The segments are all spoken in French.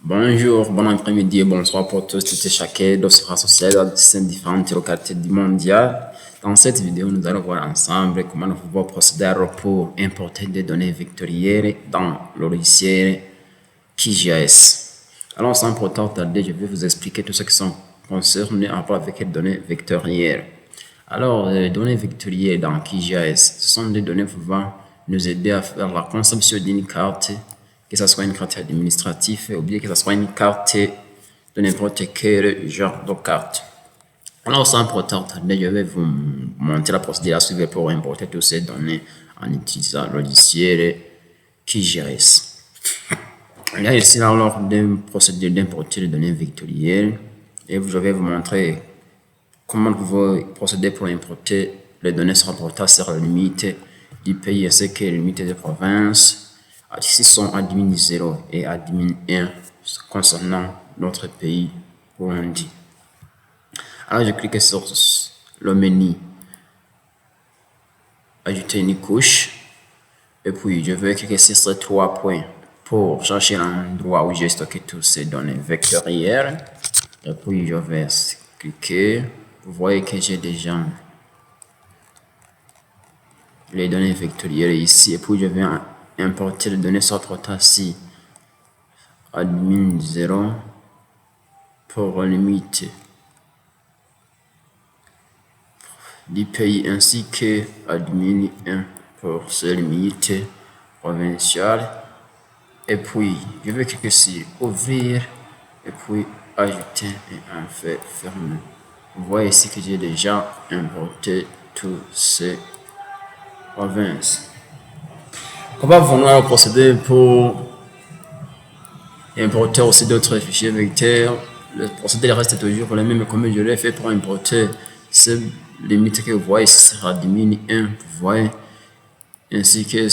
Bonjour, bon après-midi, bonsoir pour tous, tout et chacun de ce social dans ces différentes localités du mondial. Dans cette vidéo, nous allons voir ensemble comment nous pouvons procéder pour importer des données vectorielles dans le logiciel QGIS. Alors, sans plus tarder, je vais vous expliquer tout ce qui sont concernés en rapport avec les données vectorielles. Alors, les données vectorielles dans QGIS, ce sont des données pouvant nous aider à faire la conception d'une carte, que ce soit une carte administrative ou bien que ce soit une carte de n'importe quel genre de carte. Alors, sans plus tarder, je vais vous montrer la procédure à suivre pour importer toutes ces données en utilisant le logiciel QGIS. Il y a ici alors une procédure d'importer les données vectorielles et je vais vous montrer comment vous pouvez procéder pour importer les données rapportées sur la limite du pays ainsi que les limites des provinces. Ici sont admin 0 et admin 1 concernant notre pays Burundi. Alors je clique sur le menu ajouter une couche et puis je vais cliquer sur ces trois points pour chercher l'endroit où j'ai stocké toutes ces données vectorielles et puis je vais cliquer. Vous voyez que j'ai déjà les données vectorielles ici et puis je vais importer les données sortant ici admin 0 pour limite du pays ainsi que admin 1 pour ses limites provinciales et puis je vais cliquer sur ouvrir et puis ajouter et en fait fermer. Vous voyez ici que j'ai déjà importé tous ces provinces. Comment va procéder pour importer aussi d'autres fichiers vecteurs? Le procédé reste toujours le même comme je l'ai fait pour importer ces limites que vous voyez ici sur admin 1. Vous voyez ainsi que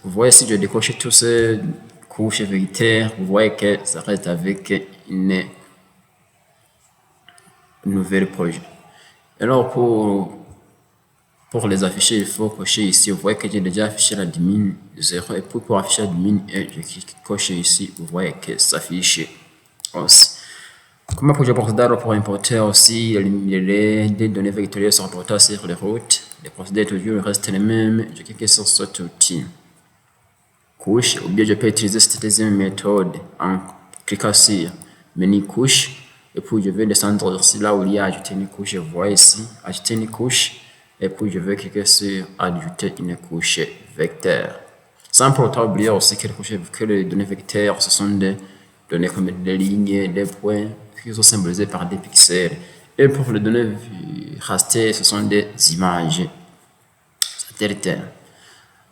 vous voyez si je décoche tous ces couches vecteurs, vous voyez que ça reste avec une nouvelle projet. Alors pour les afficher, il faut cocher ici. Vous voyez que j'ai déjà affiché l'admin 0 et puis pour afficher l'admin 1, je coche ici. Vous voyez que ça s'affiche aussi. Comment puis-je procéder pour importer aussi les données vectorielles sont importées sur les routes? Les procédés toujours restent les mêmes. Je clique sur cet outil couche ou bien je peux utiliser cette deuxième méthode en cliquant sur menu couche et puis je vais descendre ici là où il y a ajouter une couche. Vous voyez ici ajouter une couche et puis je vais cliquer sur ajouter une couche vecteur. Sans pour autant oublier aussi que les données vecteurs ce sont des données comme des lignes, des points qui sont symbolisés par des pixels. Et pour les données rastées, ce sont des images satellitaires.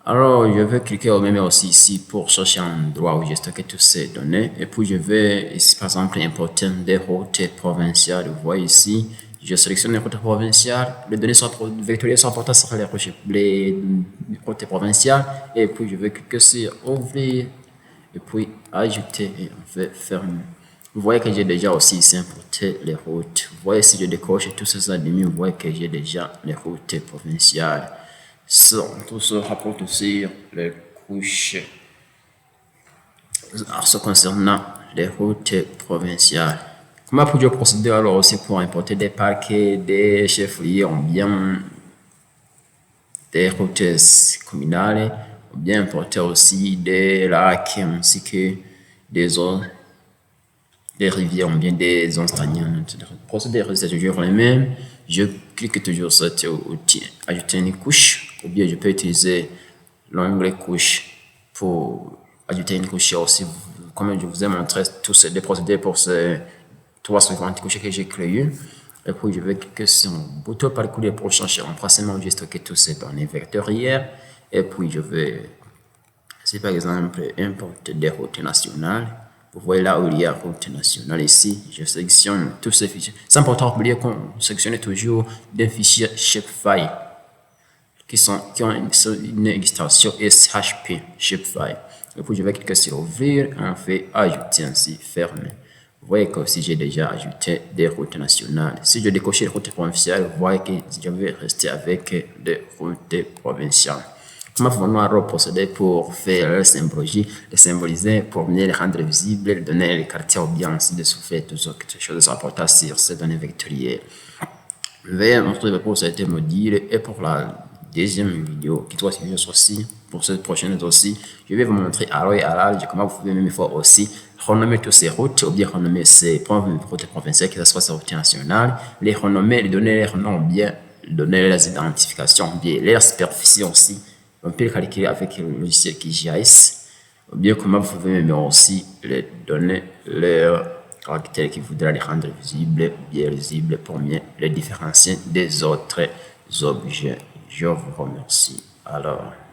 Alors, je vais cliquer au même aussi ici pour chercher un endroit où j'ai stocké toutes ces données. Et puis, je vais ici, par exemple, importer des routes provinciales. Vous voyez ici, je sélectionne les routes provinciales. Les données vectorielles sont importantes sur les routes provinciales. Et puis, je vais cliquer sur ouvrir. Et puis, ajouter et en fait fermer. Vous voyez que j'ai déjà aussi ici importé les routes. Vous voyez si je décoche tous ces admis, vous voyez que j'ai déjà les routes provinciales. Tout se rapporte sur les couches ce concernant les routes provinciales. Comment puis-je procéder alors aussi pour importer des parquets, des chefs-lieux ou bien des routes communales ou bien importer aussi des lacs ainsi que des eaux, des rivières ou bien des zones stagnantes. Le procédé reste toujours le même. Je clique toujours sur cet outil ajouter une couche ou bien je peux utiliser l'onglet couche pour ajouter une couche aussi. Comme je vous ai montré tous ces procédés pour ces 350 couches que j'ai créées. Et puis je vais cliquer sur un bouton parcourir pour changer l'emplacement où j'ai stocké tous ces données vectorielles. Et puis je vais, si par exemple, importer des routes nationales. Vous voyez là où il y a route nationale ici, je sélectionne tous ces fichiers. C'est important d'oublier qu'on sélectionne toujours des fichiers shapefile qui ont une extension SHP shapefile. Et puis je vais cliquer sur ouvrir, en fait ajouter ainsi fermer. Vous voyez que si j'ai déjà ajouté des routes nationales, si je décoche les routes provinciales, vous voyez que je vais rester avec des routes provinciales. Comment pouvons-nous alors procéder pour faire la symbologie, les symboliser, pour mieux les rendre visibles, les donner les caractères ou bien ainsi de souffler toutes autres choses rapportées sur ces données vectorielles. Veuillez montrer pour cet module et pour la deuxième vidéo qui doit suivre aussi, pour cette prochaine aussi, je vais vous montrer à l'œil à l'âge comment vous pouvez même fois aussi renommer toutes ces routes ou bien renommer ces routes provinciales, que ce soit ces routes nationales, les renommer, les donner leur nom bien, donner les identifications bien, les superficies aussi. On peut le calculer avec le logiciel QGIS, ou bien comment vous pouvez même aussi les donner leur caractères qui voudra les rendre visibles, bien visibles pour mieux les différencier des autres objets. Je vous remercie. Alors.